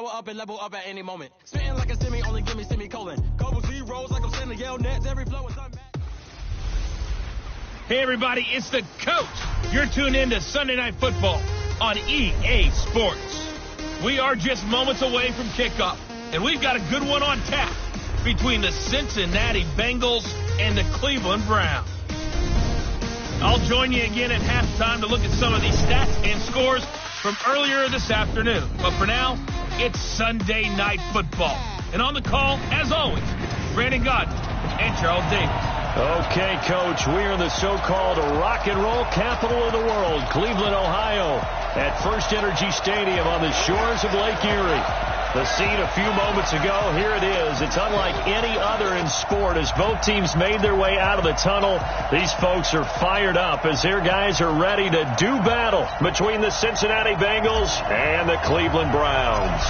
power up and level up at any moment. Spitting like a semi, only give me semicolon. Couple zeros like I'm sending yell nets. Every flow is unmatched. Hey, everybody, it's the coach. You're tuned in to Sunday Night Football on EA Sports. We are just moments away from kickoff, and we've got a good one on tap between the Cincinnati Bengals and the Cleveland Browns. I'll join you again at halftime to look at some of these stats and scores from earlier this afternoon. But for now, it's Sunday Night Football. And on the call, as always, Brandon Gaudin and Charles Davis. Okay, Coach, we are in the so-called rock and roll capital of the world, Cleveland, Ohio, at First Energy Stadium on the shores of Lake Erie. The scene a few moments ago, here it is. It's unlike any other in sport as both teams made their way out of the tunnel. These folks are fired up as their guys are ready to do battle between the Cincinnati Bengals and the Cleveland Browns.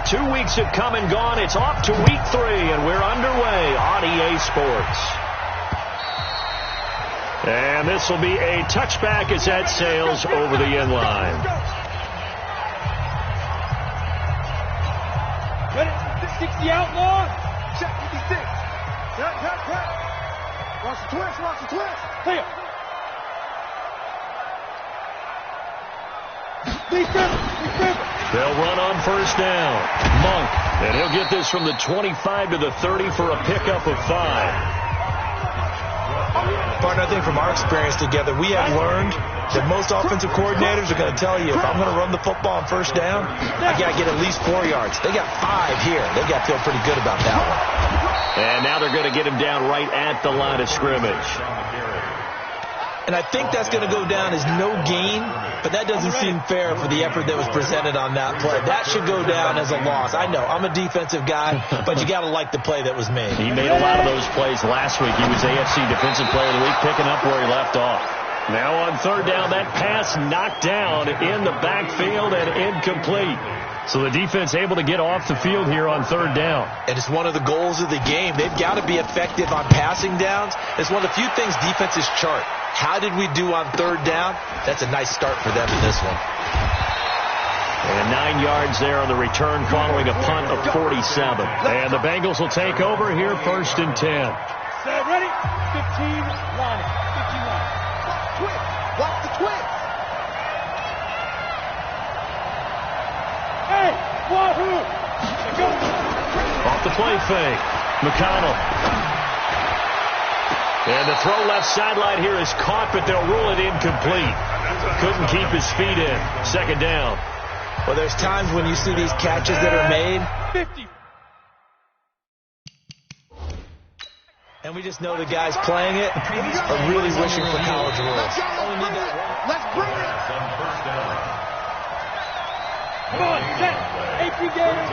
2 weeks have come and gone. It's off to week 3, and we're underway on EA Sports. And this will be a touchback as that sails over the end line. Ready? 60 out long. Check 56. Cut. Watch the twist. Here. Defense. They'll run on first down. Monk. And he'll get this from the 25 to the 30 for a pickup of 5. Partner, I think from our experience together, we have learned that most offensive coordinators are going to tell you, if I'm going to run the football on first down, I got to get at least 4 yards. They got 5 here. They got to feel pretty good about that one. And now they're going to get him down right at the line of scrimmage. And I think that's going to go down as no gain, but that doesn't seem fair for the effort that was presented on that play. That should go down as a loss. I know, I'm a defensive guy, but you got to like the play that was made. He made a lot of those plays last week. He was AFC Defensive Player of the Week, picking up where he left off. Now on third down, that pass knocked down in the backfield and incomplete. So the defense able to get off the field here on third down. And it's one of the goals of the game. They've got to be effective on passing downs. It's one of the few things defenses chart. How did we do on third down? That's a nice start for them in this one. And 9 yards there on the return following a punt of 47. And the Bengals will take over here first and 10. Set, ready? 15, line it. 51. Watch the twist. Hey, wahoo! Go. Off the play fake. McConnell. And the throw left sideline here is caught, but they'll rule it incomplete. Couldn't keep his feet in. Second down. Well, there's times when you see these catches that are made. 50. And we just know the guys playing it are really wishing for college rules. Let's bring it. Come on, set. AP game.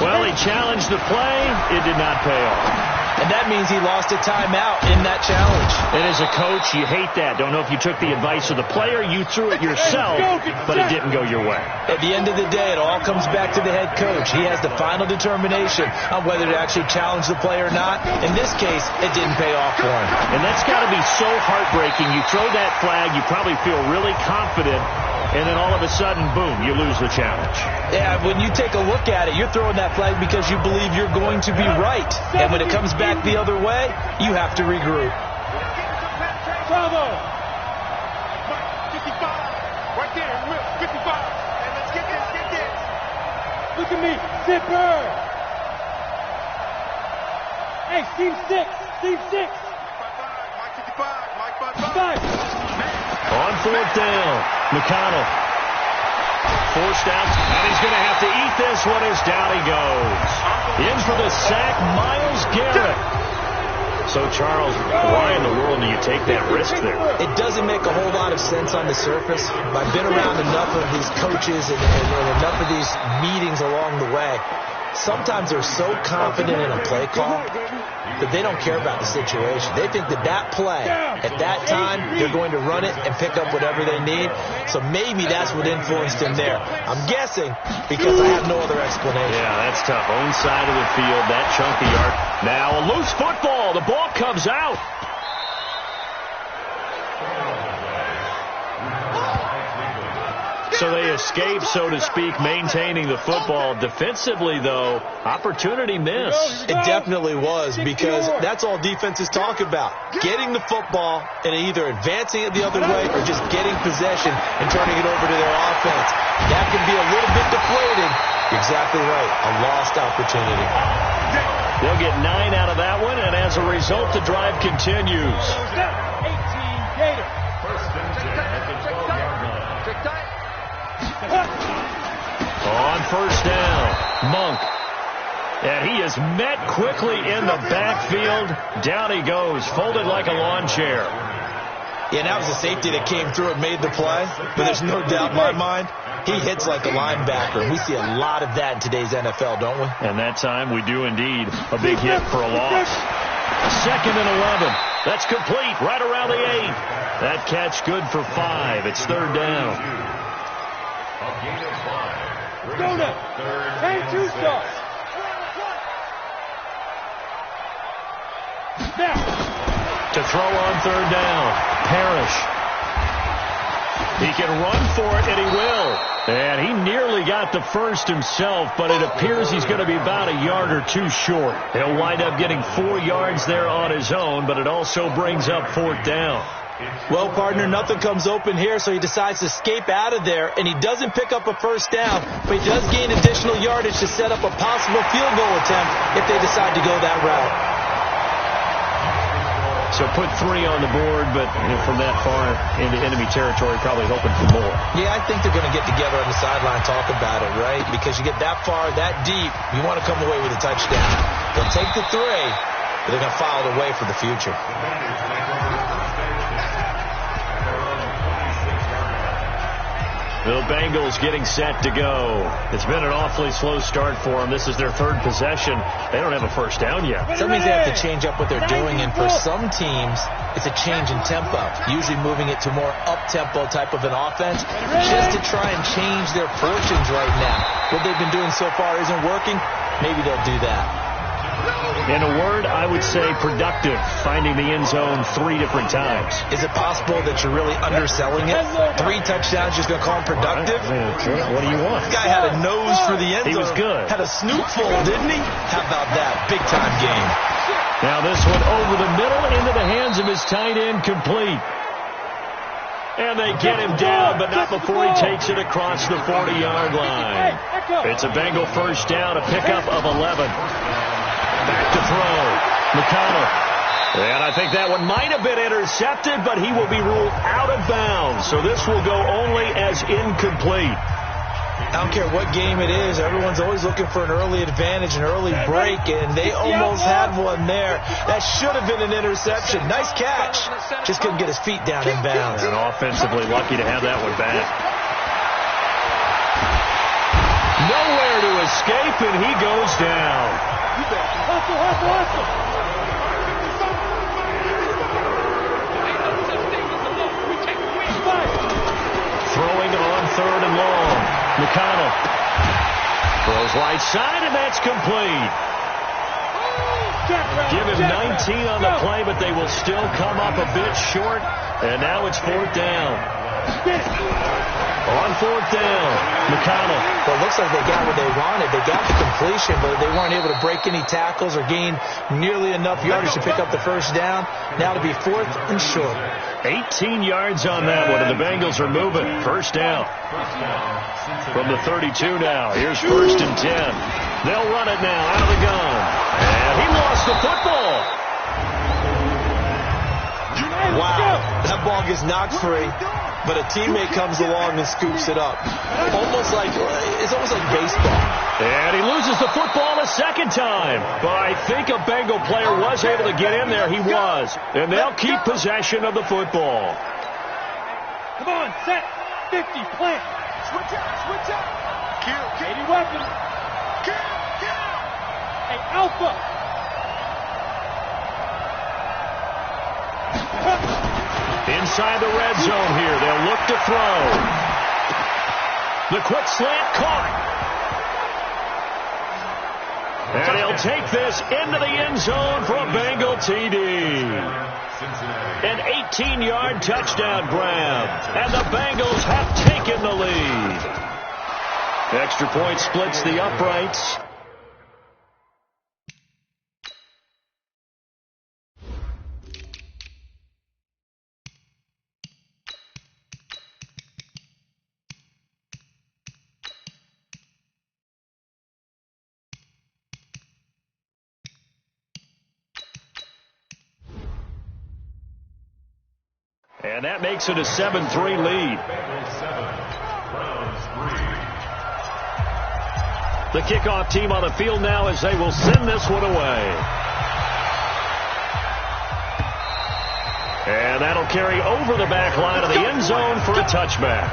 Well, he challenged the play. It did not pay off. And that means he lost a timeout in that challenge. And as a coach, you hate that. Don't know if you took the advice of the player. You threw it yourself, but it didn't go your way. At the end of the day, it all comes back to the head coach. He has the final determination on whether to actually challenge the play or not. In this case, it didn't pay off for him. And that's got to be so heartbreaking. You throw that flag, you probably feel really confident, and then all of a sudden, boom, you lose the challenge. Yeah, when you take a look at it, you're throwing that flag because you believe you're going to be right. And when it comes back the other way, you have to regroup. Bravo! 55. Right there, Will. 55. And let's get this. Look at me. Zipper. Hey, Steve 6. Mike 55. Mike 55. On fourth down, McConnell. Forced out, and he's going to have to eat this one as down he goes. In for the sack, Myles Garrett. So, Charles, why in the world do you take that risk there? It doesn't make a whole lot of sense on the surface. I've been around enough of these coaches and enough of these meetings along the way. Sometimes they're so confident in a play call that they don't care about the situation. They think that play, at that time, they're going to run it and pick up whatever they need. So maybe that's what influenced him there. I'm guessing because I have no other explanation. Yeah, that's tough. Own side of the field, that chunky yard. Now a loose football. The ball comes out. So they escape, so to speak, maintaining the football. Defensively, though, opportunity missed. It definitely was, because that's all defenses talk about. Getting the football and either advancing it the other way or just getting possession and turning it over to their offense. That can be a little bit deflating. You're exactly right. A lost opportunity. They'll get 9 out of that one, and as a result, the drive continues. 18 Gator. On first down, Monk. And he is met quickly in the backfield. Down he goes, folded like a lawn chair. Yeah, that was a safety that came through and made the play. But there's no doubt in my mind, he hits like a linebacker. We see a lot of that in today's NFL, don't we? And that time we do indeed. A big hit for a loss. 2nd and 11. That's complete right around the 8. That catch good for 5. It's 3rd down. Go now. Hey, 2-star. Now. To throw on 3rd down. Parrish. He can run for it, and he will. And he nearly got the first himself, but it appears he's going to be about a yard or 2 short. He'll wind up getting 4 yards there on his own, but it also brings up 4th down. Well, partner, nothing comes open here, so he decides to escape out of there, and he doesn't pick up a first down, but he does gain additional yardage to set up a possible field goal attempt if they decide to go that route. So put 3 on the board, but from that far into enemy territory, probably hoping for more. Yeah, I think they're going to get together on the sideline and talk about it, right? Because you get that far, that deep, you want to come away with a touchdown. They'll take the 3, but they're going to file it away for the future. The Bengals getting set to go. It's been an awfully slow start for them. This is their 3rd possession. They don't have a first down yet. That means they have to change up what they're doing, and for some teams, it's a change in tempo, usually moving it to more up-tempo type of an offense, just to try and change their fortunes right now. What they've been doing so far isn't working. Maybe they'll do that. In a word, I would say productive, finding the end zone 3 different times. Is it possible that you're really underselling it? 3 touchdowns, just going to call him productive? What do you want? This guy had a nose for the end zone. He was good. Had a snootful, didn't he? How about that? Big-time game. Now this one over the middle into the hands of his tight end, complete. And they get him down, but not before he takes it across the 40-yard line. It's a Bengal first down, a pickup of 11. Back to throw. McConnell. And I think that one might have been intercepted, but he will be ruled out of bounds. So this will go only as incomplete. I don't care what game it is. Everyone's always looking for an early advantage, an early break, and they almost had one there. That should have been an interception. Nice catch. Just couldn't get his feet down in bounds. And offensively lucky to have that one back. Nowhere to escape, and he goes down. Hustle, hustle, hustle. Throwing it on 3rd and long. McConnell throws right side, and that's complete. Give him 19 on the play, but they will still come up a bit short. And now it's 4th down. On 4th down, McConnell. Well, it looks like they got what they wanted. They got the completion, but they weren't able to break any tackles or gain nearly enough yardage to pick up the first down. Now to be 4th and short. 18 yards on that one, and the Bengals are moving. First down. From the 32 now. Here's 1st and 10. They'll run it now out of the gun. And he lost the football. Wow, that ball gets knocked free, but a teammate comes along and scoops it up. It's almost like baseball. And he loses the football a 2nd time. But I think a Bengal player was able to get in there. He was. And they'll keep possession of the football. Come on, set, 50, plant. Switch out. Kill. 80 weapons. Kill. Hey, Alpha. Inside the red zone here. They'll look to throw. The quick slant caught. And he'll take this into the end zone for a Bengal TD. An 18-yard touchdown grab. And the Bengals have taken the lead. Extra point splits the uprights. And that makes it a 7-3 lead. The kickoff team on the field now as they will send this one away. And that'll carry over the back line of the end zone for a touchback.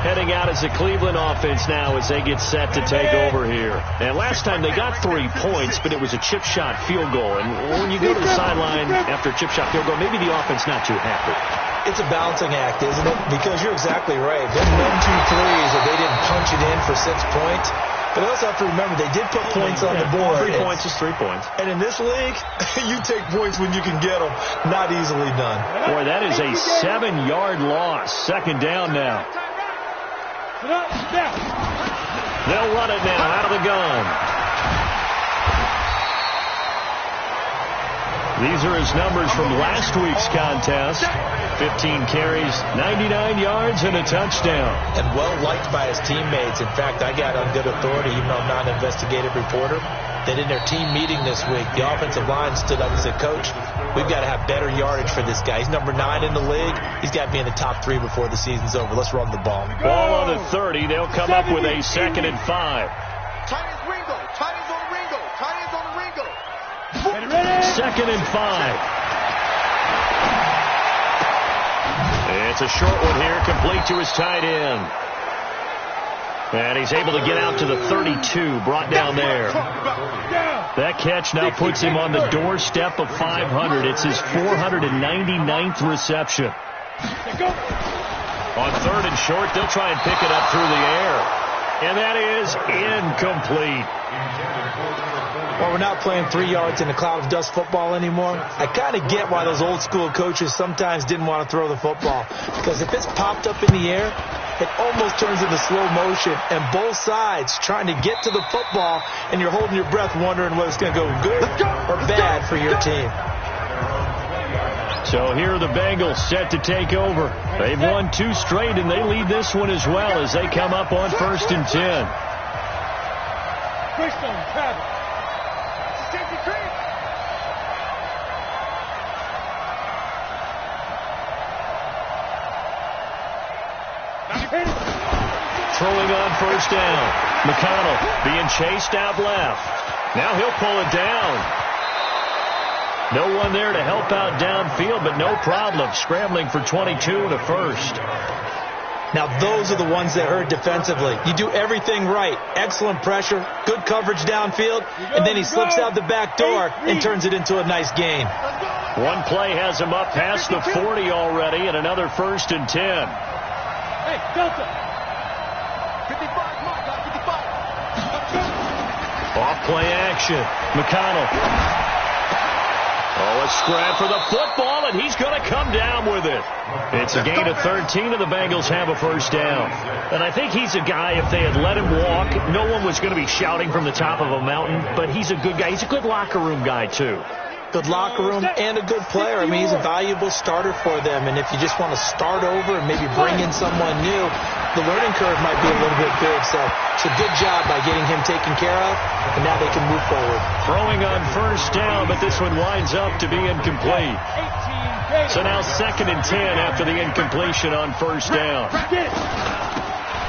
Heading out is the Cleveland offense now as they get set to take over here. And last time they got 3 points, but it was a chip shot field goal. And when you go to the sideline after a chip shot field goal, maybe the offense not too happy. It's a balancing act, isn't it? Because you're exactly right. There's 1, 2, 3s that they didn't punch it in for 6 points. But also have to remember, they did put points on the board. 3 points is 3 points. And in this league, you take points when you can get them. Not easily done. Boy, that is a 7-yard loss. Second down now. They'll run it now out of the gun. These are his numbers from last week's contest. 15 carries, 99 yards, and a touchdown. And well-liked by his teammates. In fact, I got on good authority, even though I'm not an investigative reporter, that in their team meeting this week, the offensive line stood up and said, Coach, we've got to have better yardage for this guy. He's number 9 in the league. He's got to be in the top 3 before the season's over. Let's run the ball. Ball on the 30. They'll come up with a 2nd and 5. Tight ends Ringo. Tight ends on the Ringo. Tight ends on the Ringo. 2nd and 5. It's a short one here, complete to his tight end. And he's able to get out to the 32, brought down there. That catch now puts him on the doorstep of 500. It's his 499th reception. On 3rd and short, they'll try and pick it up through the air. And that is incomplete. Well, we're not playing 3 yards in a cloud of dust football anymore. I kind of get why those old school coaches sometimes didn't want to throw the football. Because if it's popped up in the air, it almost turns into slow motion. And both sides trying to get to the football, and you're holding your breath wondering whether it's going to go good or bad for your team. So here are the Bengals set to take over. They've won 2 straight, and they lead this one as well as they come up on 1st and 10. Throwing on 1st down. McConnell being chased out left. Now he'll pull it down. No one there to help out downfield, but no problem. Scrambling for 22 and a 1st. Now those are the ones that hurt defensively. You do everything right. Excellent pressure, good coverage downfield, and then he slips out the back door and turns it into a nice gain. One play has him up past the 40 already, and another 1st and 10. Hey, Delta. 55, come on, guys, 55. Off play action. McConnell. Oh, a scrap for the football, and he's going to come down with it. It's a gain of 13, and the Bengals have a 1st down. And I think he's a guy, if they had let him walk, no one was going to be shouting from the top of a mountain, but he's a good guy. He's a good locker room guy, too. Good locker room and a good player. I mean, he's a valuable starter for them. And if you just want to start over and maybe bring in someone new, the learning curve might be a little bit big. So it's a good job by getting him taken care of, and now they can move forward. Throwing on 1st down, but this one winds up to be incomplete. So now 2nd and 10 after the incompletion on 1st down.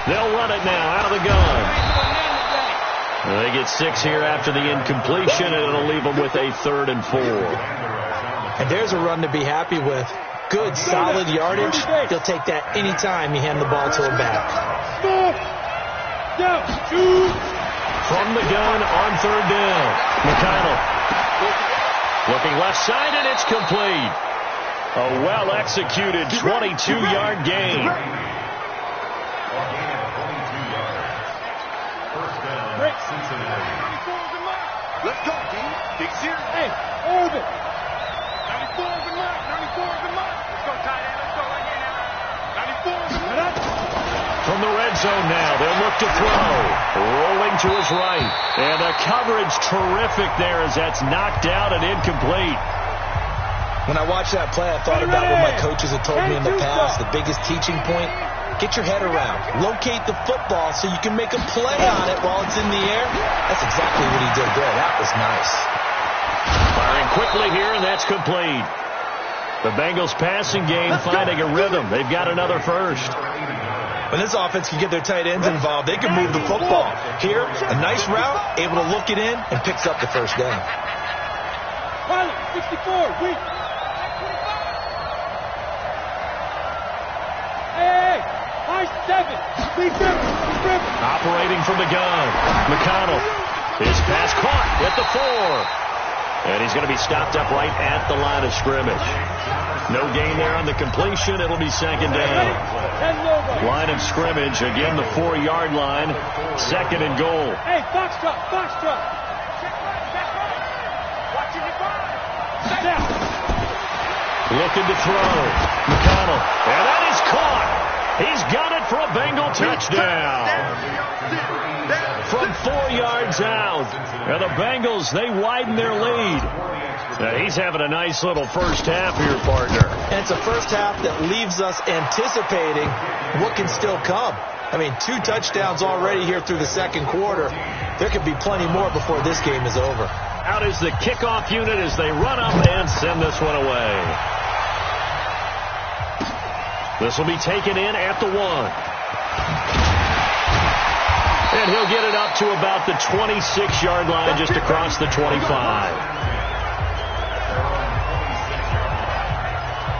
They'll run it now out of the gun. They get 6 here after the incompletion, and it'll leave them with a 3rd and 4. And there's a run to be happy with. Good, solid yardage. They'll take that any time you hand the ball to a back. From the gun on 3rd down. McConnell looking left side, and it's complete. A well-executed 22-yard gain. Let's go, team. Big series. Hey, hold it. From the red zone now, they'll look to throw. Rolling to his right. And the coverage terrific there as that's knocked out and incomplete. When I watched that play, I thought about what my coaches had told me in the past. The biggest teaching point, get your head around. Locate the football so you can make a play on it while it's in the air. That's exactly what he did there. That was nice. Firing quickly here, and that's complete. The Bengals passing game finding a rhythm. They've got another first. When this offense can get their tight ends involved, they can move the football. Here, a nice route, able to look it in, and picks up the first down. Pilot, 64, weak. Hey, high 7. Lead driven. Operating from the gun. McConnell. His pass caught at the 4. And he's going to be stopped up right at the line of scrimmage. No gain there on the completion. It'll be second down. Line of scrimmage, again the 4-yard line. Second and goal. Hey, Foxtrot. Looking to throw. McConnell. And that is caught. He's got it for a Bengal touchdown. From 4 yards out. And the Bengals, they widen their lead. Now, he's having a nice little first half here, partner. And it's a first half that leaves us anticipating what can still come. I mean, 2 touchdowns already here through the second quarter. There could be plenty more before this game is over. Out is the kickoff unit as they run up and send this one away. This will be taken in at the 1. And he'll get it up to about the 26-yard line, just across the 25.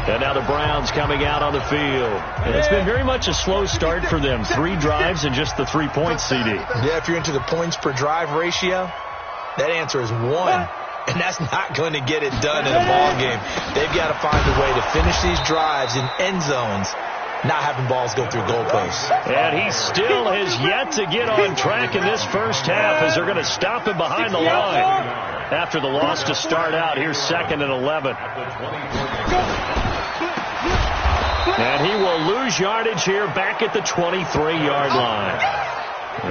And now the Browns coming out on the field. And it's been very much a slow start for them. 3 drives and just the 3 points, CD. Yeah, if you're into the points per drive ratio, that answer is 1. And that's not going to get it done in a ball game. They've got to find a way to finish these drives in end zones, not having balls go through goalposts. And he still has yet to get on track in this first half as they're going to stop him behind the line. After the loss to start out, here's 2nd and 11. And he will lose yardage here back at the 23-yard line.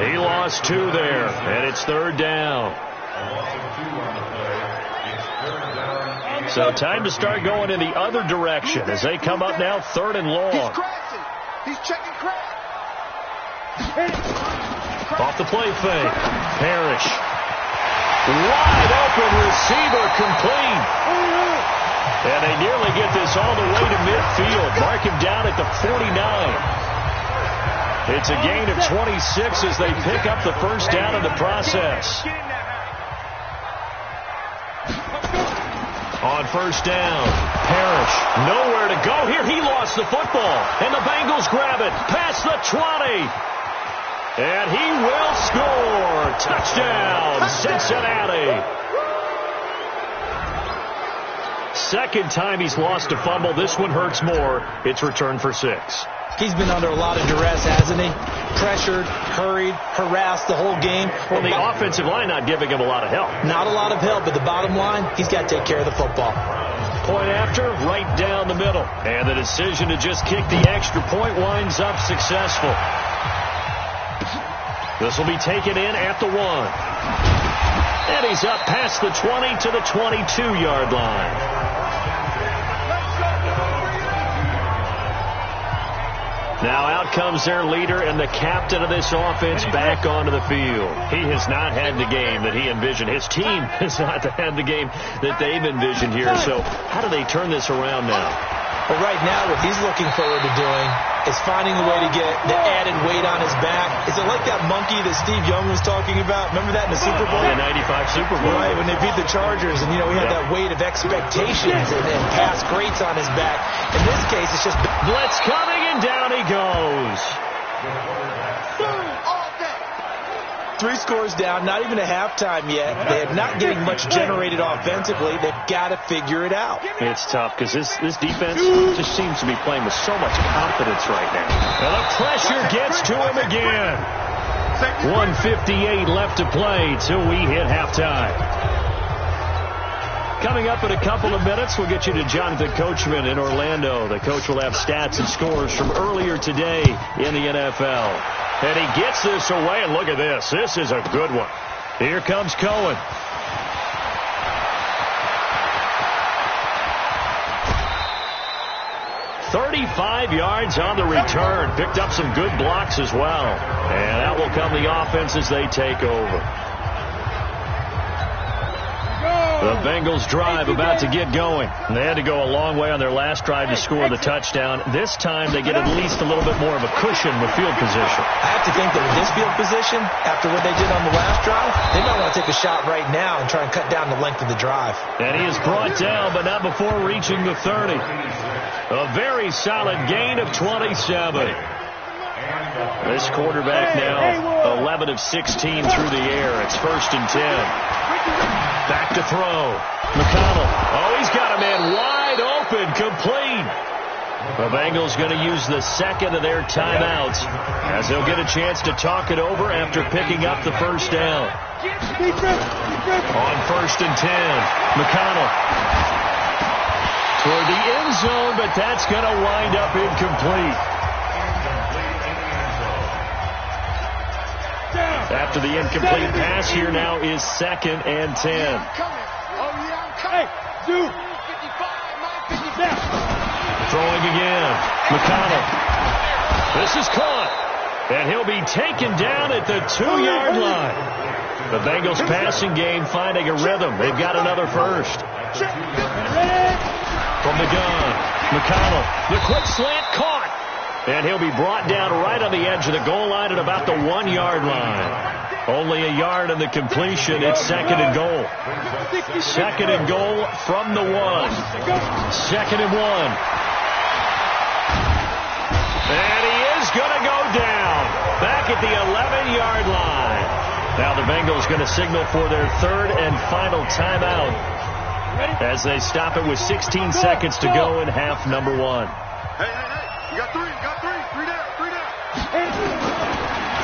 He lost 2 there, and it's 3rd down. So time to start going in the other direction as they come up now 3rd and long. He's checking crack. Off the play fake. Parrish. Wide open receiver complete. And they nearly get this all the way to midfield. Mark him down at the 49. It's a gain of 26 as they pick up the first down in the process. On first down, Parrish, nowhere to go here. He lost the football, and the Bengals grab it past the 20. And he will score. Touchdown, Cincinnati. Second time he's lost a fumble. This one hurts more. It's returned for 6. He's been under a lot of duress, hasn't he? Pressured, hurried, harassed the whole game. Well, the offensive line not giving him a lot of help. Not a lot of help, but the bottom line, he's got to take care of the football. Point after, right down the middle. And the decision to just kick the extra point winds up successful. This will be taken in at the 1. And he's up past the 20 to the 22-yard line. Now out comes their leader and the captain of this offense back onto the field. He has not had the game that he envisioned. His team has not had the game that they've envisioned here. So how do they turn this around now? Well, right now what he's looking forward to doing is finding a way to get the added weight on his back. Is it like that monkey that Steve Young was talking about? Remember that in the Super Bowl? The 95 Super Bowl. Right, when they beat the Chargers, and, you know, he had that weight of expectations and past greats on his back. In this case, it's just blitz coming, and down he goes. 3 scores down, not even a halftime yet. They're not getting much generated offensively. They've got to figure it out. It's tough because this defense just seems to be playing with so much confidence right now. And the pressure gets to him again. 1:58 left to play till we hit halftime. Coming up in a couple of minutes, we'll get you to Jonathan Coachman in Orlando. The coach will have stats and scores from earlier today in the NFL. And he gets this away, and look at this. This is a good one. Here comes Cohen. "35 yards on the return." Picked up some good blocks as well. And out will come the offense as they take over. The Bengals drive about to get going. They had to go a long way on their last drive to score the touchdown. This time they get at least a little bit more of a cushion with field position. I have to think that with this field position, after what they did on the last drive, they might want to take a shot right now and try and cut down the length of the drive. And he is brought down, but not before reaching the 30. A very solid gain of 27. This quarterback now 11 of 16 through the air. It's 1st and 10. Back to throw. McConnell. Oh, he's got a man wide open, complete. The Bengals going to use the second of their timeouts as they'll get a chance to talk it over after picking up the first down. On 1st and 10, McConnell toward the end zone, but that's going to wind up incomplete. After the incomplete pass, here now is 2nd and 10. Throwing again. McConnell. This is caught. And he'll be taken down at the 2-yard line. The Bengals passing game finding a rhythm. They've got another first. From the gun. McConnell. The quick slant caught. And he'll be brought down right on the edge of the goal line at about the 1-yard line. Only a yard on the completion. It's 2nd and goal. 2nd and goal from the 1. 2nd and 1. And he is going to go down. Back at the 11-yard line. Now the Bengals going to signal for their 3rd and final timeout as they stop it with 16 seconds to go in half number 1. You got three. Three down.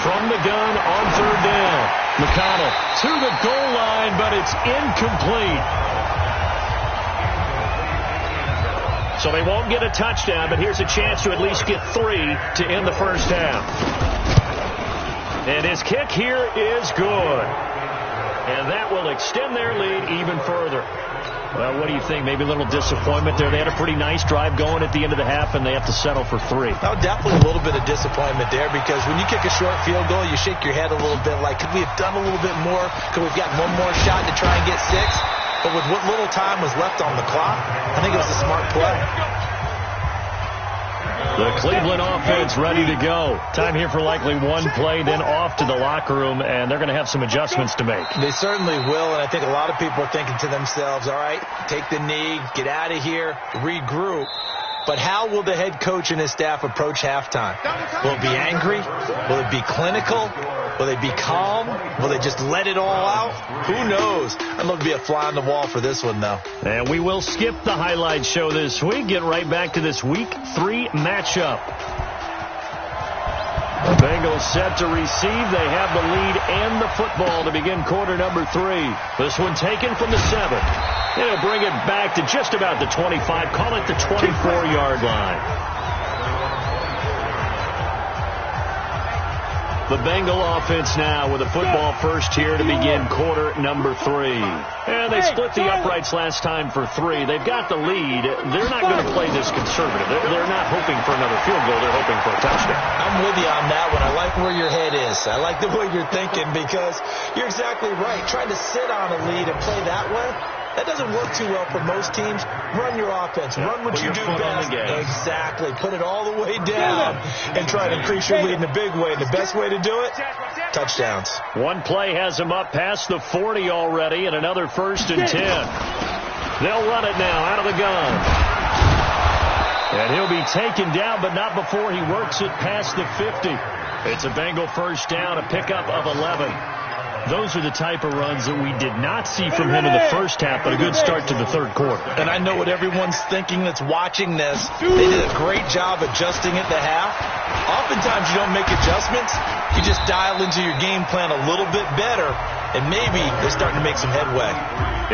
From the gun on 3rd down. McConnell to the goal line, but it's incomplete. So they won't get a touchdown, but here's a chance to at least get 3 to end the first half. And his kick here is good. And that will extend their lead even further. Well, what do you think? Maybe a little disappointment there. They had a pretty nice drive going at the end of the half, and they have to settle for 3. Oh, definitely a little bit of disappointment there, because when you kick a short field goal, you shake your head a little bit like, could we have done a little bit more? Could we have gotten one more shot to try and get 6? But with what little time was left on the clock, I think it was a smart play. The Cleveland offense ready to go. Time here for likely one play, then off to the locker room, and they're going to have some adjustments to make. They certainly will, and I think a lot of people are thinking to themselves, all right, take the knee, get out of here, regroup. But how will the head coach and his staff approach halftime? Will it be angry? Will it be clinical? Will they be calm? Will they just let it all out? Who knows? I'd love to be a fly on the wall for this one, though. And we will skip the highlight show this week. Get right back to this Week 3 matchup. The Bengals set to receive. They have the lead and the football to begin quarter number 3. This one taken from the 7. They'll bring it back to just about the 25. Call it the 24-yard line. The Bengal offense now with a football first here to begin quarter number 3. And they split the uprights last time for 3. They've got the lead. They're not going to play this conservative. They're not hoping for another field goal. They're hoping for a touchdown. I'm with you on that one. I like where your head is. I like the way you're thinking, because you're exactly right. Trying to sit on a lead and play that way, that doesn't work too well for most teams. Run your offense. Run what you do best. Exactly. Put it all the way down and try to increase your lead in a big way. And the best way to do it, touchdowns. One play has him up past the 40 already, and another 1st and 10. They'll run it now out of the gun. And he'll be taken down, but not before he works it past the 50. It's a Bengal first down, a pickup of 11. Those are the type of runs that we did not see from him in the first half, but a good start to the 3rd quarter. And I know what everyone's thinking that's watching this. They did a great job adjusting at the half. Oftentimes you don't make adjustments. You just dial into your game plan a little bit better and maybe they're starting to make some headway.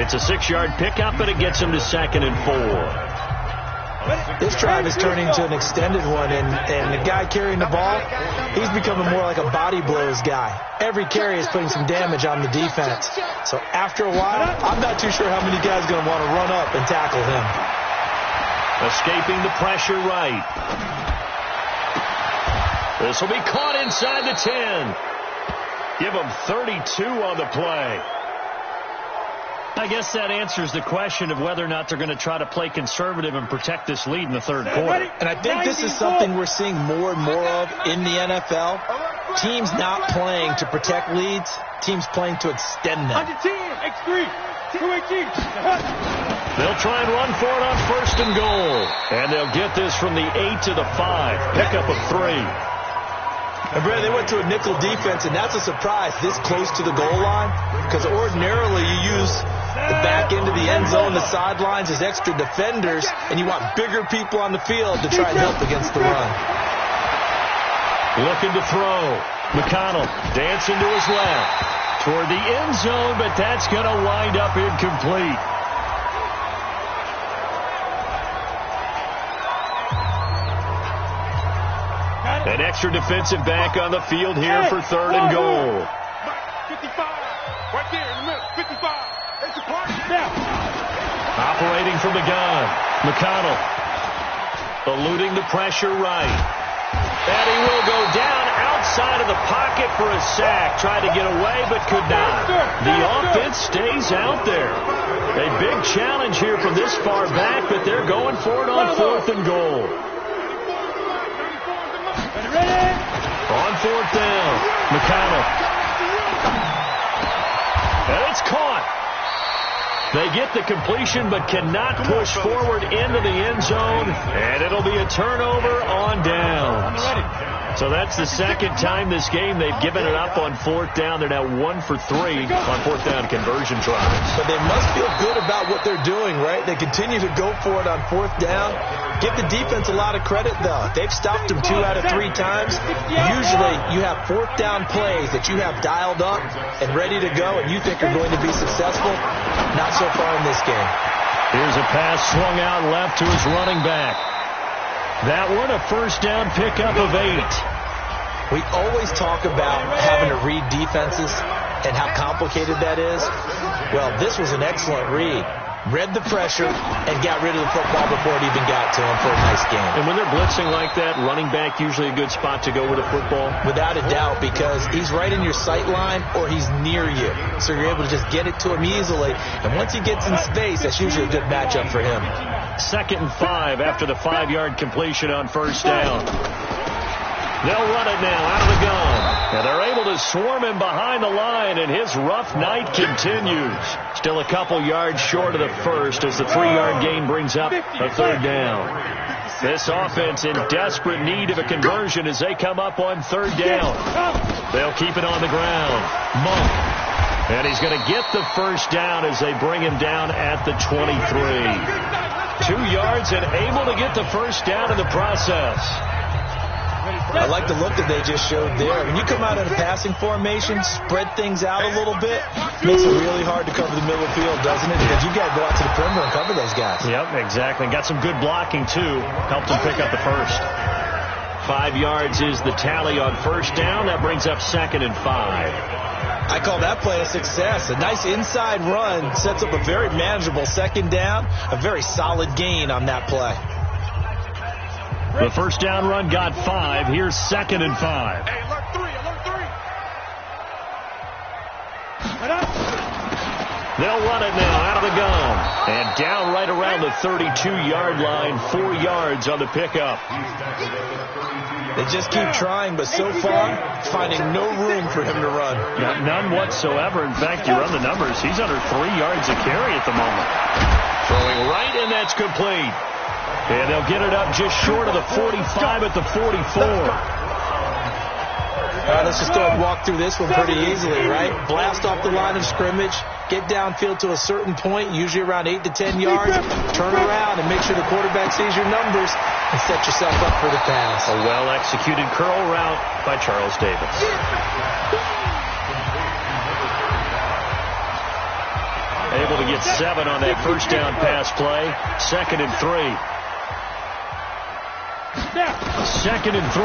It's a 6-yard pickup, and it gets him to 2nd and 4. This drive is turning into an extended one, and the guy carrying the ball, he's becoming more like a body blows guy. Every carry is putting some damage on the defense. So after a while, I'm not too sure how many guys are going to want to run up and tackle him. Escaping the pressure right. This will be caught inside the 10. Give him 32 on the play. I guess that answers the question of whether or not they're going to try to play conservative and protect this lead in the 3rd quarter. And I think this is something we're seeing more and more of in the NFL. Teams not playing to protect leads, teams playing to extend them. They'll try and run for it on 1st and goal. And they'll get this from the 8 to the 5. Pickup of 3. And Brad, they went to a nickel defense, and that's a surprise this close to the goal line, because ordinarily you use the back end of the end zone, the sidelines as extra defenders, and you want bigger people on the field to try and help against the run. Looking to throw. McConnell dancing to his left toward the end zone, but that's going to wind up incomplete. An extra defensive back on the field here for 3rd and goal. 55. Right there in the middle. 55. It's a party now. Operating from the gun. McConnell eluding the pressure right. And he will go down outside of the pocket for a sack. Tried to get away but could not. The offense stays out there. A big challenge here from this far back, but they're going for it on 4th and goal. On 4th down, McConnell. And it's caught. They get the completion but cannot push forward into the end zone, and it'll be a turnover on downs. So that's the 2nd time this game they've given it up on 4th down. They're now 1 for 3 on 4th down conversion tries. But they must feel good about what they're doing, right? They continue to go for it on 4th down. Give the defense a lot of credit, though. They've stopped them 2 out of 3 times. Usually you have 4th down plays that you have dialed up and ready to go and you think are going to be successful. Not so far in this game. Here's a pass swung out left to his running back. That one a 1st down pickup of 8. We always talk about having to read defenses and how complicated that is. Well, this was an excellent read. Read the pressure and got rid of the football before it even got to him for a nice game. And when they're blitzing like that, running back usually a good spot to go with a football? Without a doubt, because he's right in your sight line or he's near you. So you're able to just get it to him easily. And once he gets in space, that's usually a good matchup for him. 2nd and 5 after the 5-yard completion on 1st down. They'll run it now out of the gun. And they're able to swarm him behind the line, and his rough night continues. Still a couple yards short of the 1st as the 3-yard gain brings up a 3rd down. This offense in desperate need of a conversion as they come up on 3rd down. They'll keep it on the ground. Monk. And he's going to get the 1st down as they bring him down at the 23. 2 yards and able to get the 1st down in the process. I like the look that they just showed there. When you come out in a passing formation, spread things out a little bit, makes it really hard to cover the middle of the field, doesn't it? Because you got to go out to the perimeter and cover those guys. Yep, exactly. Got some good blocking, too. Helped him pick up the 1st. 5 yards is the tally on 1st down. That brings up 2nd and 5. I call that play a success. A nice inside run sets up a very manageable 2nd down. A very solid gain on that play. The 1st down run got 5. Here's 2nd and 5. Hey, alert 3, alert 3. They'll run it now out of the gun. And down right around the 32-yard line. 4 yards on the pickup. They just keep trying, but so far, finding no room for him to run. None whatsoever. In fact, you run the numbers. He's under 3 yards a carry at the moment. Throwing right, and that's complete. And they'll get it up just short of the 45 at the 44. All right, let's just go ahead and walk through this one pretty easily, right? Blast off the line of scrimmage, get downfield to a certain point, usually around 8 to 10 yards, turn around and make sure the quarterback sees your numbers and set yourself up for the pass. A well-executed curl route by Charles Davis. Able to get 7 on that first down pass play. 2nd and 3. 2nd and 3.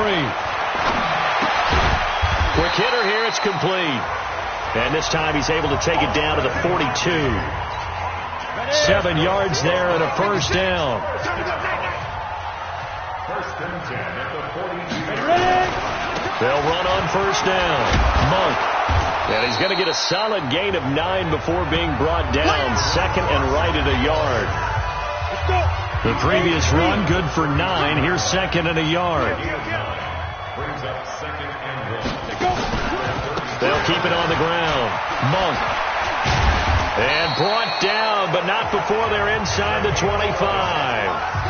Quick hitter here. It's complete. And this time he's able to take it down to the 42. 7 yards there and a first down. They'll run on first down. Monk. And he's going to get a solid gain of 9 before being brought down. 2nd and right at a yard. The previous run, good for 9. Here's 2nd and a yard. They'll keep it on the ground. Monk. And brought down, but not before they're inside the 25.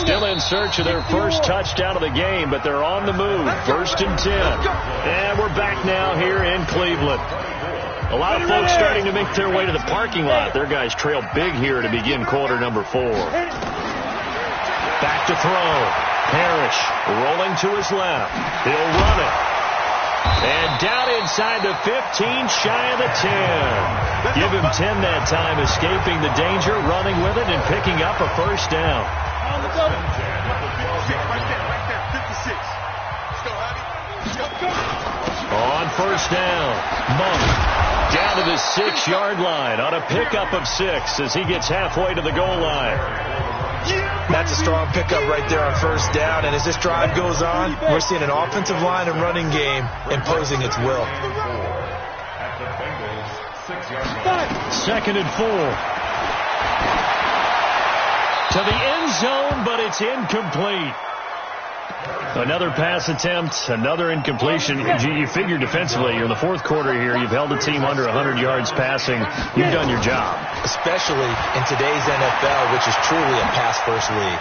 Still in search of their first touchdown of the game, but they're on the move. 1st and 10. And we're back now here in Cleveland. A lot of folks starting to make their way to the parking lot. Their guys trail big here to begin quarter number 4. Back to throw. Parrish rolling to his left. He'll run it. And down inside the 15, shy of the 10. Give him 10 that time, escaping the danger, running with it, and picking up a first down. On first down, Monk down to the 6-yard line on a pickup of 6 as he gets halfway to the goal line. That's a strong pickup right there on first down, and as this drive goes on, we're seeing an offensive line and running game imposing its will. 2nd and 4. To the end zone, but it's incomplete. Another pass attempt, another incompletion. You figure defensively, you're in the 4th quarter here. You've held the team under 100 yards passing. You've done your job. Especially in today's NFL, which is truly a pass-first league.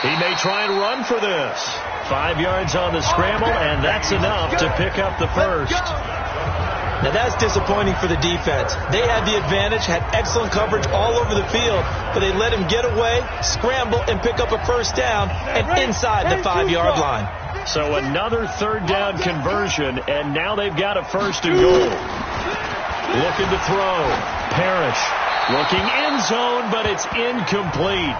He may try and run for this. 5 yards on the scramble, and that's enough to pick up the first. Now that's disappointing for the defense. They had the advantage, had excellent coverage all over the field, but they let him get away, scramble, and pick up a first down, and inside the 5-yard line. So another 3rd down conversion, and now they've got a 1st and goal. Looking to throw. Parrish looking end zone, but it's incomplete.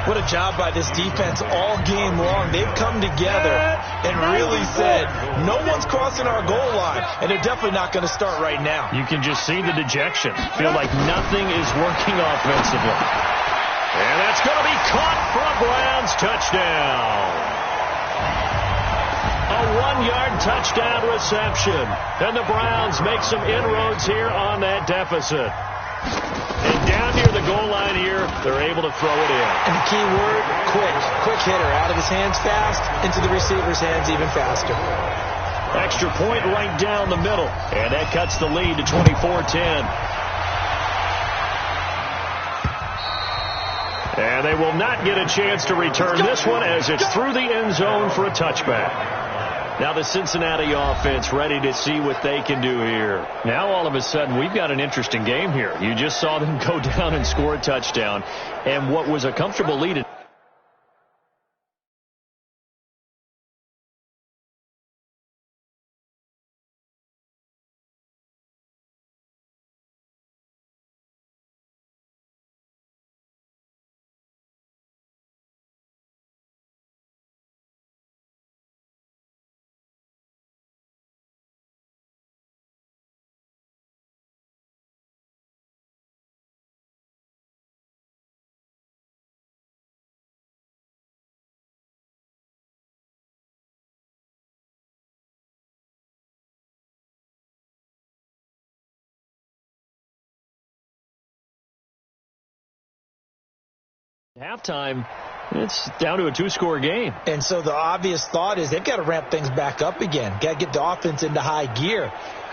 What a job by this defense all game long. They've come together and really said, no one's crossing our goal line, and they're definitely not going to start right now. You can just see the dejection. Feel like nothing is working offensively. And that's going to be caught for a Browns touchdown. A 1-yard touchdown reception. And the Browns make some inroads here on that deficit. And down near the goal line here, they're able to throw it in. And the key word, quick. Quick hitter. Out of his hands fast, into the receiver's hands even faster. Extra point right down the middle. And that cuts the lead to 24-10. And they will not get a chance to return this one as it's through the end zone for a touchback. Now the Cincinnati offense ready to see what they can do here. Now all of a sudden we've got an interesting game here. You just saw them go down and score a touchdown. And what was a comfortable lead. Halftime, it's down to a 2-score game. And so the obvious thought is they've got to ramp things back up again. Got to get the offense into high gear.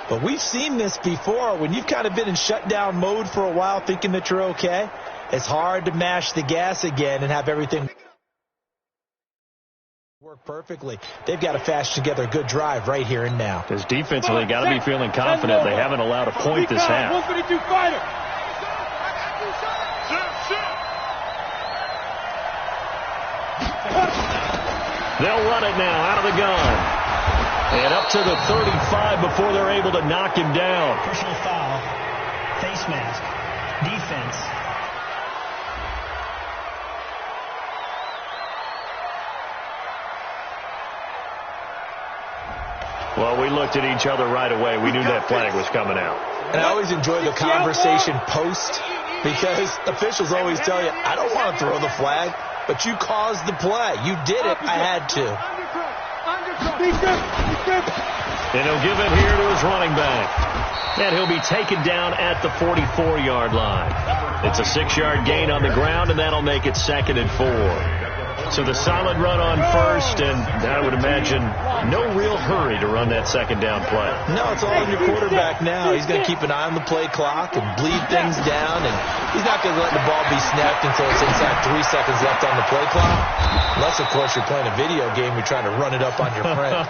But we've seen this before. When you've kind of been in shutdown mode for a while thinking that you're okay, it's hard to mash the gas again and have everything work perfectly. They've got to fast together a good drive right here and now. Because defensively, got to be feeling confident. They haven't allowed a point this half. 152 fighter. They'll run it now out of the gun. And up to the 35 before they're able to knock him down. Personal foul. Face mask. Defense. Well, we looked at each other right away. We knew that flag was coming out. And I always enjoy the conversation post because officials always tell you, I don't want to throw the flag, but you caused the play. You did it. I had to. And he'll give it here to his running back. And he'll be taken down at the 44-yard line. It's a 6-yard gain on the ground, and that'll make it 2nd and 4. So the solid run on first, and I would imagine no real hurry to run that 2nd down play. No, it's all on your quarterback now. He's going to keep an eye on the play clock and bleed things down, and he's not going to let the ball be snapped until it's inside 3 seconds left on the play clock. Unless, of course, you're playing a video game, you're trying to run it up on your friend.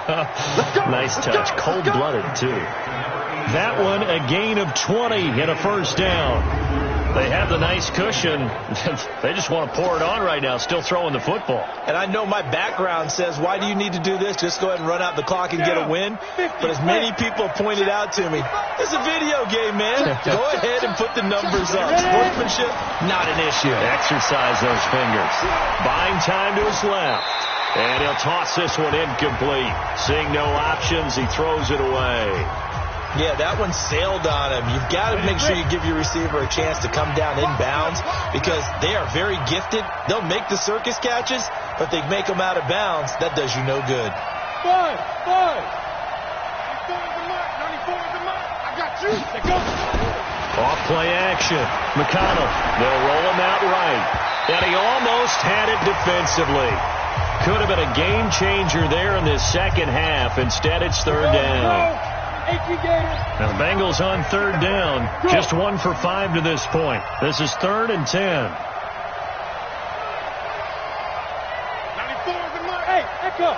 Nice touch. Cold-blooded, too. That one, a gain of 20 and a first down. They have the nice cushion. They just want to pour it on right now, still throwing the football. And I know my background says, why do you need to do this? Just go ahead and run out the clock and get a win. But as many people pointed out to me, it's a video game, man. Go ahead and put the numbers up. Sportsmanship, not an issue. Exercise those fingers. Buying time to his left. And he'll toss this one incomplete. Seeing no options, he throws it away. Yeah, that one sailed on him. You've got to make sure you give your receiver a chance to come down inbounds because they are very gifted. They'll make the circus catches, but they make them out of bounds. That does you no good. 5. 94 is the mark. I got you. They go. Off play action. McConnell. They'll roll him out right. And he almost had it defensively. Could have been a game changer there in this second half. Instead, it's 3rd down. Now the Bengals on 3rd down. Just 1 for 5 to this point. This is 3rd and 10. 94 is the mark. Hey, echo.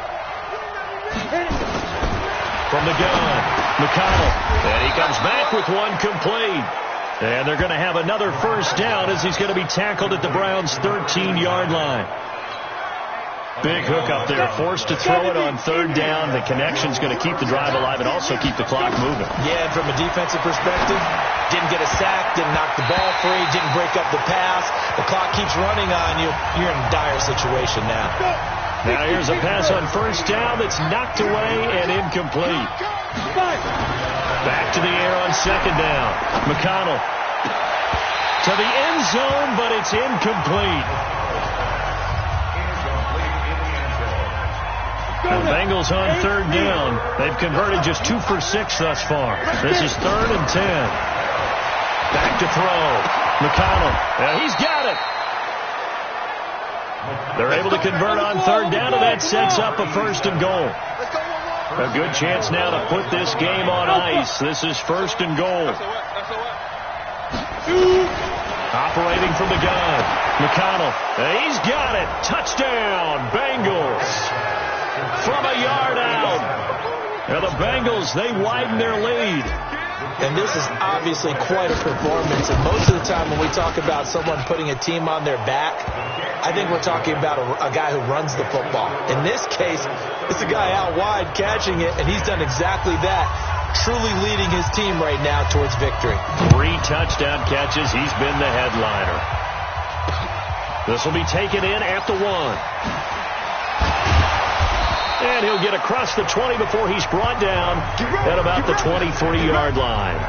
From the gun, McConnell. And he comes back with one complete. And they're going to have another first down as he's going to be tackled at the Browns' 13-yard line. Big hook up there, forced to throw it on 3rd down. The connection's going to keep the drive alive and also keep the clock moving. Yeah, and from a defensive perspective, didn't get a sack, didn't knock the ball free, didn't break up the pass. The clock keeps running on you. You're in a dire situation now. Now here's a pass on 1st down that's knocked away and incomplete. Back to the air on 2nd down. McConnell to the end zone, but it's incomplete. The Bengals on 3rd down. They've converted just 2 for 6 thus far. This is 3rd and 10. Back to throw. McConnell. He's got it. They're able to convert on 3rd down, and that sets up a 1st and goal. A good chance now to put this game on ice. This is 1st and goal. Operating from the gun. McConnell. He's got it. Touchdown, Bengals. From a yard out. Now the Bengals, they widen their lead. And this is obviously quite a performance. And most of the time when we talk about someone putting a team on their back, I think we're talking about a guy who runs the football. In this case, it's a guy out wide catching it, and he's done exactly that. Truly leading his team right now towards victory. 3 touchdown catches. He's been the headliner. This will be taken in at the 1. And he'll get across the 20 before he's brought down at about the 23-yard line.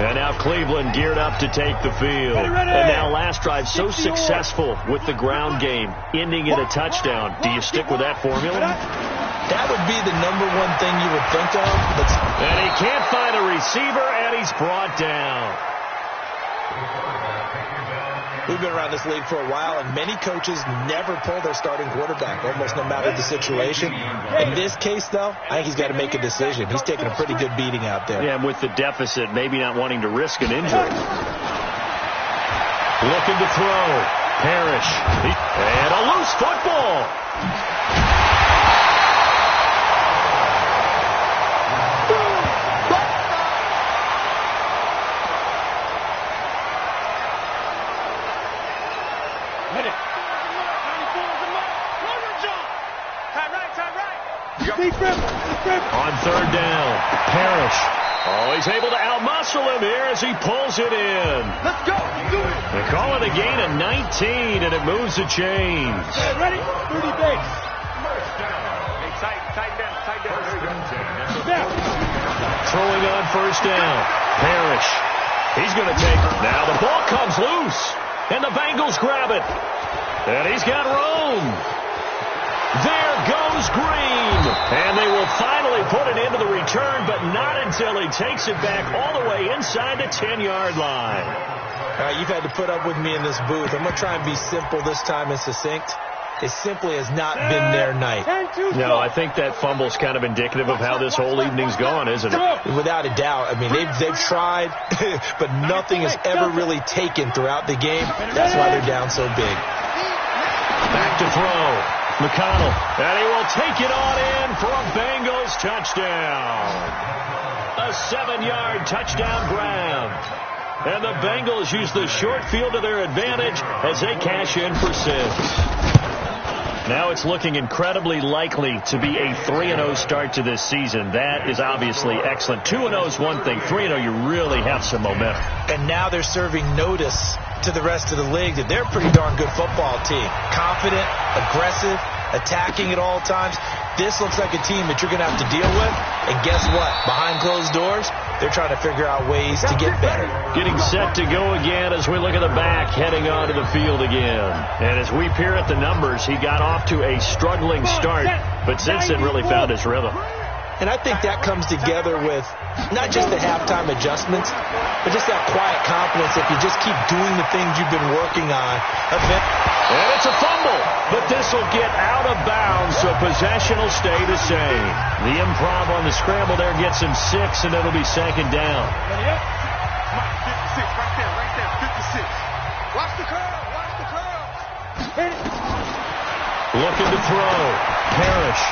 And now Cleveland geared up to take the field. And now last drive so successful with the ground game, ending in a touchdown. Do you stick with that formula? That would be the number one thing you would think of. And he can't find a receiver, and he's brought down. We've been around this league for a while, and many coaches never pull their starting quarterback, almost no matter the situation. In this case, though, I think he's got to make a decision. He's taking a pretty good beating out there. Yeah, and with the deficit, maybe not wanting to risk an injury. Looking to throw. Parrish. And a loose football. On third down, Parrish. Oh, he's able to outmuscle him here as he pulls it in. Let's go. Do it. They call it a gain of 19, and it moves the chains. Okay, ready? 30 base. Throwing on first down, Parrish. He's going to take it. Now the ball comes loose, and the Bengals grab it. And he's got room. There goes Green. And they will finally put it into the return, but not until he takes it back all the way inside the 10-yard line. All right, you've had to put up with me in this booth. I'm going to try and be simple this time and succinct. It simply has not been their night. No, I think that fumble's kind of indicative of how this whole evening's gone, isn't it? Without a doubt. I mean, they've tried, but nothing has ever really taken throughout the game. That's why they're down so big. Back to throw. McConnell. And he will take it on in for a Bengals touchdown. A 7-yard touchdown grab. And the Bengals use the short field to their advantage as they cash in for 6. Now it's looking incredibly likely to be a 3-0 start to this season. That is obviously excellent. 2-0 is one thing. 3-0, you really have some momentum. And now they're serving notice to the rest of the league that they're a pretty darn good football team. Confident, aggressive, attacking at all times. This looks like a team that you're going to have to deal with. And guess what? Behind closed doors, they're trying to figure out ways to get better. Getting set to go again as we look at the back, heading onto the field again. And as we peer at the numbers, he got off to a struggling start, but since then really found his rhythm. And I think that comes together with not just the halftime adjustments, but just that quiet confidence if you just keep doing the things you've been working on. And it's a fumble, but this will get out of bounds, so possession will stay the same. The improv on the scramble there gets him 6, and it'll be second down. 56, right there, 56. Watch the curve, Hit it. Looking to throw. Parrish.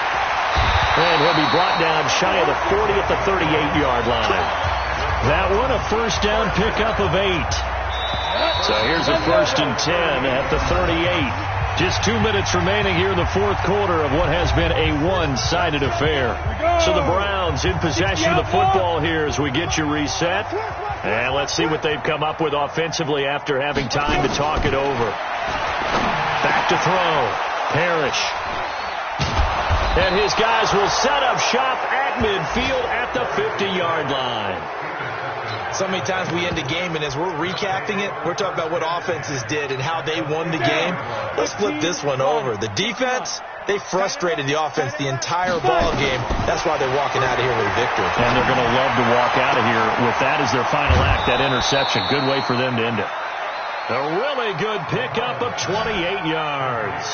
And he'll be brought down shy of the 40 at the 38-yard line. That one a first down pickup of 8. So here's a 1st and 10 at the 38. Just 2 minutes remaining here in the fourth quarter of what has been a one-sided affair. So the Browns in possession of the football here as we get you reset. And let's see what they've come up with offensively after having time to talk it over. Back to throw. Parrish. And his guys will set up shop at midfield at the 50-yard line. So many times we end a game, and as we're recapping it, we're talking about what offenses did and how they won the game. Let's flip this one over. The defense, they frustrated the offense the entire ball game. That's why they're walking out of here with a victory. And they're going to love to walk out of here with that as their final act, that interception. Good way for them to end it. A really good pickup of 28 yards.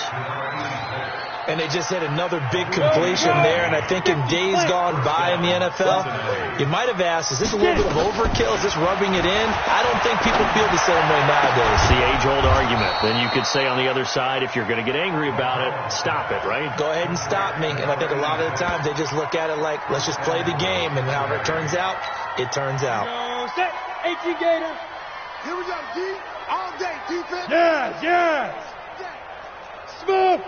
And they just hit another big completion there. And I think in days gone by in the NFL, you might have asked, is this a little bit of overkill? Is this rubbing it in? I don't think people feel the same way nowadays. The age-old argument. Then you could say on the other side, if you're going to get angry about it, stop it, right? Go ahead and stop me. And I think a lot of the times they just look at it like, let's just play the game. And however it turns out, it turns out. Set. 18 Gator. Here we go, D. All day, defense. Yes. Smooth.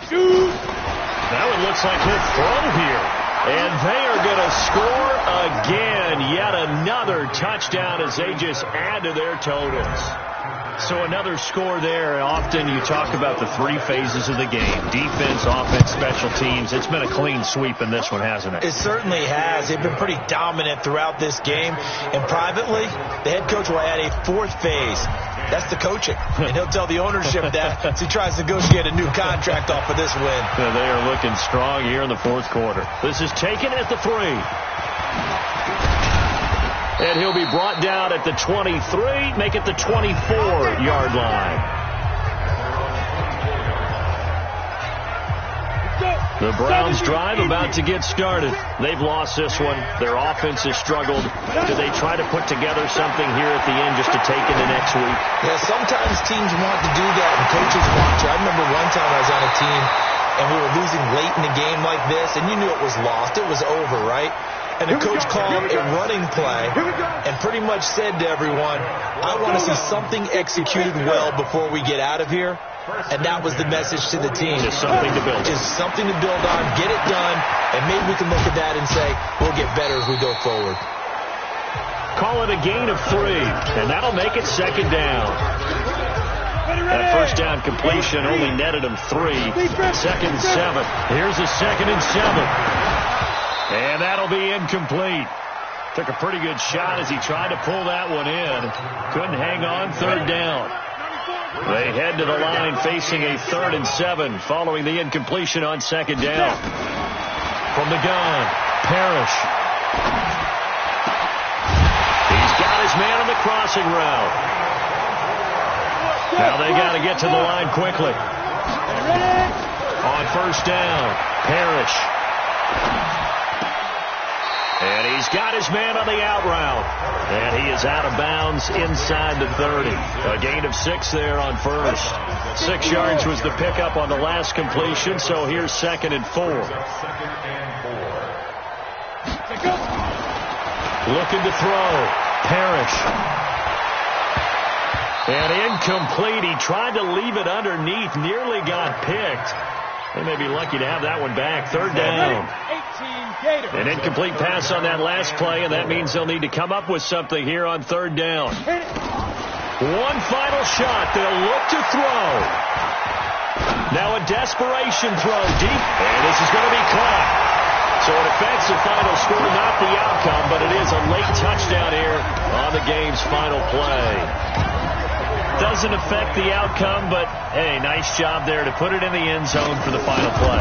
Shoot. Now it looks like he'll throw here. And they are going to score again. Yet another touchdown as they just add to their totals. So another score there. Often you talk about the 3 phases of the game. Defense, offense, special teams. It's been a clean sweep in this one, hasn't it? It certainly has. They've been pretty dominant throughout this game. And privately, the head coach will add a 4th phase. That's the coaching. And he'll tell the ownership that as he tries to negotiate a new contract off of this win. They are looking strong here in the fourth quarter. This is taken at the 3. And he'll be brought down at the 23, make it the 24-yard line. The Browns drive about to get started. They've lost this one. Their offense has struggled. Do they try to put together something here at the end just to take into next week? Yeah, sometimes teams want to do that and coaches want to. I remember one time I was on a team and we were losing late in the game like this, and you knew it was lost. It was over, right? And the coach called a running play and pretty much said to everyone, I want to see something executed well before we get out of here. And that was the message to the team. Just something to build. Just something to build on, get it done, and maybe we can look at that and say, we'll get better as we go forward. Call it a gain of 3, and that'll make it second down. That first down completion only netted him 3. Second and 7. Here's a second and 7. And that'll be incomplete. Took a pretty good shot as he tried to pull that one in. Couldn't hang on. Third down. They head to the line facing a 3rd and 7 following the incompletion on second down. From the gun, Parrish. He's got his man on the crossing route. Now they got to get to the line quickly. On first down, Parrish. And he's got his man on the out route. And he is out of bounds inside the 30. A gain of 6 there on first. 6 yards was the pickup on the last completion, so here's 2nd and 4. Looking to throw. Parrish. And incomplete. He tried to leave it underneath. Nearly got picked. They may be lucky to have that one back. Third down. An incomplete pass on that last play, and that means they'll need to come up with something here on third down. One final shot. They'll look to throw. Now a desperation throw deep, and this is going to be caught. So it affects the final score, not the outcome, but it is a late touchdown here on the game's final play. Doesn't affect the outcome, but, hey, nice job there to put it in the end zone for the final play.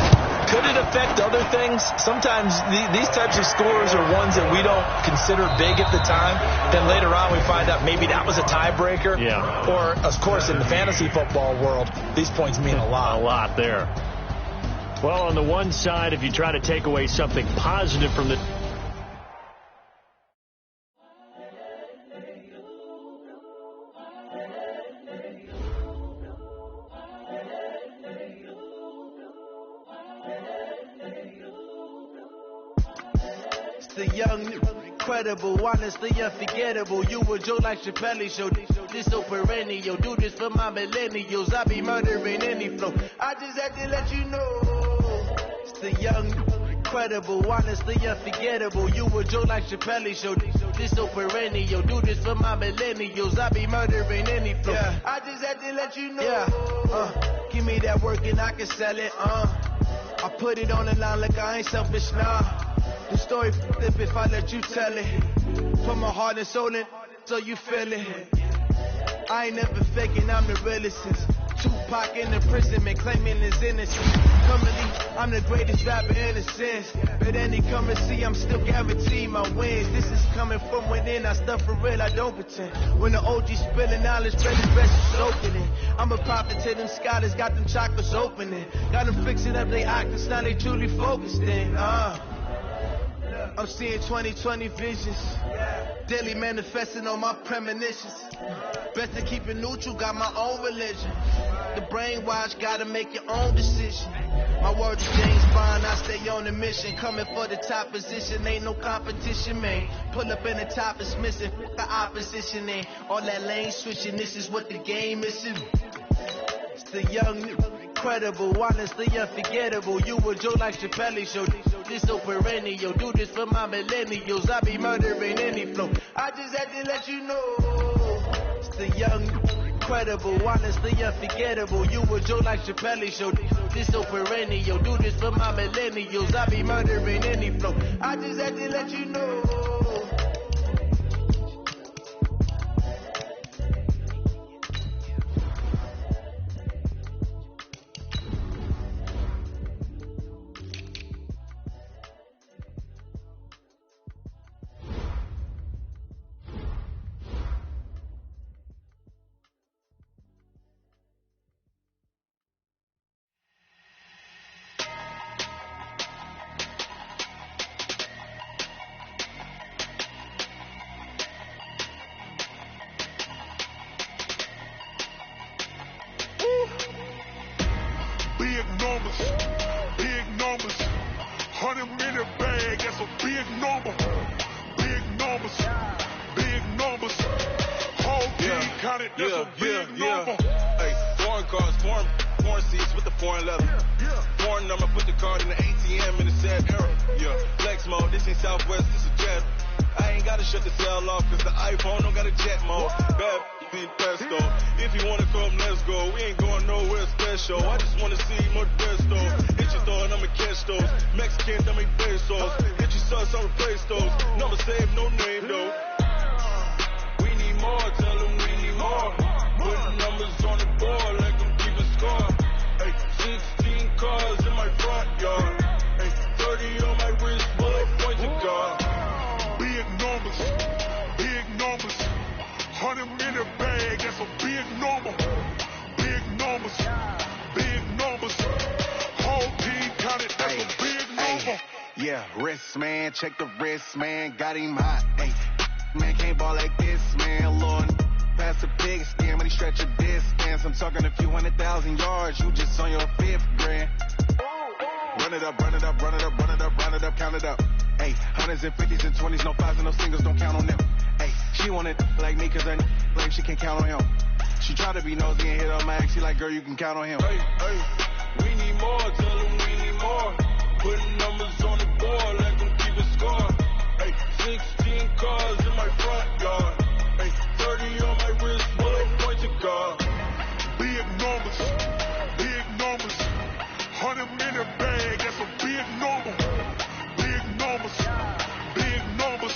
Could it affect other things? Sometimes these types of scores are ones that we don't consider big at the time. Then later on we find out maybe that was a tiebreaker. Yeah. Or, of course, in the fantasy football world, these points mean a lot. A lot there. Well, on the one side, if you try to take away something positive from the... The young, incredible, honestly unforgettable. You were Joe like Chappelle show. This so perennial. Do this for my millennials. I be murdering any flow. I just had to let you know. It's the young, incredible, honestly unforgettable. You were Joe like Chappelle show. This so perennial. Do this for my millennials. I be murdering any flow. Yeah. I just had to let you know. Yeah. Give me that work and I can sell it. I put it on the line like I ain't selfish, nah. The story flip if I let you tell it. Put my heart and soul in so you feel it. I ain't never faking, I'm the realest. Tupac in the prison, man, claiming his innocence. Currently, I'm the greatest rapper in a sense. But any currency, I'm still guaranteed my wins. This is coming from within, I stuff for real, I don't pretend. When the OG spilling knowledge, spread the best is opening. I'm a prophet to them scholars, got them chakras opening. Got them fixing up they octaves, now they truly focused in. I'm seeing 2020 visions. Daily manifesting on my premonitions. Best to keep it neutral, got my own religion. The brainwash, gotta make your own decision. My word is James Bond, I stay on the mission. Coming for the top position, ain't no competition, man. Pull up in the top is missing, the opposition ain't. All that lane switching, this is what the game is. It's the young, incredible, honestly unforgettable. You were Joe like Chappelle show. This so perennial. Do this for my millennials. I be murdering any flow. I just had to let you know. It's the young, incredible, honestly unforgettable. You were Joe like Chappelle show. This so perennial. Do this for my millennials. I be murdering any flow. I just had to let you know. 100 million bag, that's a big number. Big numbers, big numbers. Whole team counted, that's a big number. Hey, foreign cars, foreign seats with the foreign leather. Foreign number, put the card in the ATM in the sad era. Yeah, flex mode, this ain't Southwest, this is Jet. I ain't gotta shut the cell off, cause the iPhone don't got a jet mode. Bad need pesto. If you wanna come, let's go. We ain't going nowhere special. I just wanna see more Modesto. Hit your thought, I'ma catch those. Mexicans, I make pesos. Hit your sus, I'll replace those. Number save, no name though. We need more, tell them we need more. Put numbers on the board like I'm keeping score. Hey, 16 cars in my front yard. Hey, 30 on my wrist, bullet point to God. Big numbers, big numbers. 100 million bag, that's a big number. Big numbers, big numbers. Whole team counted, that's a big number. Yeah, wrist man, check the wrist man, got him hot. Hey, man can't ball like this, man. Lord, pass the big skin, money stretch a distance. I'm talking a few 100,000 yards, you just on your 5th grand. Run it up, run it up, run it up, run it up, run it up, count it up. Hey, hundreds and 50s and 20s, no 5s and no singles, don't count on them. Hey, she wanted like me cause her like she can count on him. She tried to be nosy and hit her max, she like, girl, you can count on him. Hey, we need more, tell them we need more. Putting numbers on the board like I'm keeping score. Hey, 16 cars in my front yard. Hey, 30 on my wrist, bullet point to God. Big numbers, big numbers. 100 million bag, that's a big number. Big numbers, big numbers.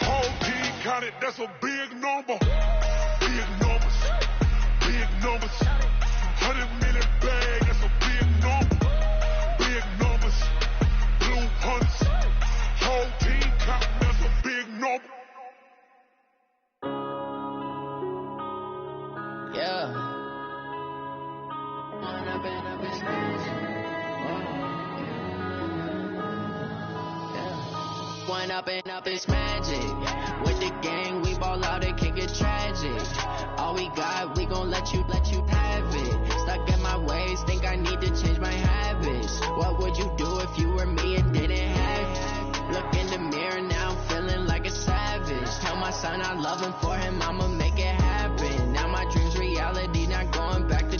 Whole team counted, that's a big number. Big numbers, big numbers. 100 million bag, that's a big number. Big numbers, blue hunts. Whole team counting, that's a big number. Yeah. One up and up is magic. With the gang, we ball out, it can get tragic. All we got, we gon' let you have it. Stuck in my ways, think I need to change my habits. What would you do if you were me and didn't have it? Look in the mirror, now I'm feeling like a savage. Tell my son I love him, for him I'ma make it happen. Now my dream's reality, not going back to.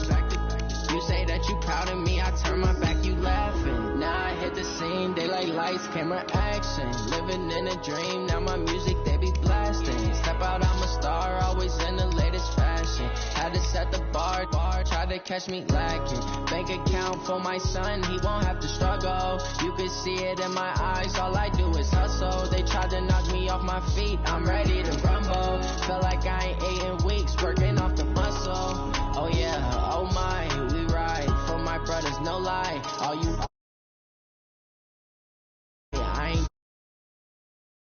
You say that you proud of me, I turn my back, you laughing. Now I hit the scene, they like lights, camera, action. Living in a dream, now my music, they be blasting. Step out, I'm a star, always in the latest fashion. Had to set the bar, try to catch me lacking. Bank account for my son, he won't have to struggle. You can see it in my eyes, all I do is hustle. They tried to knock me off my feet, I'm ready to rumble. Feel like I ain't ate in weeks, working off the muscle. Oh yeah, oh my, we ride for my brothers, no lie. All you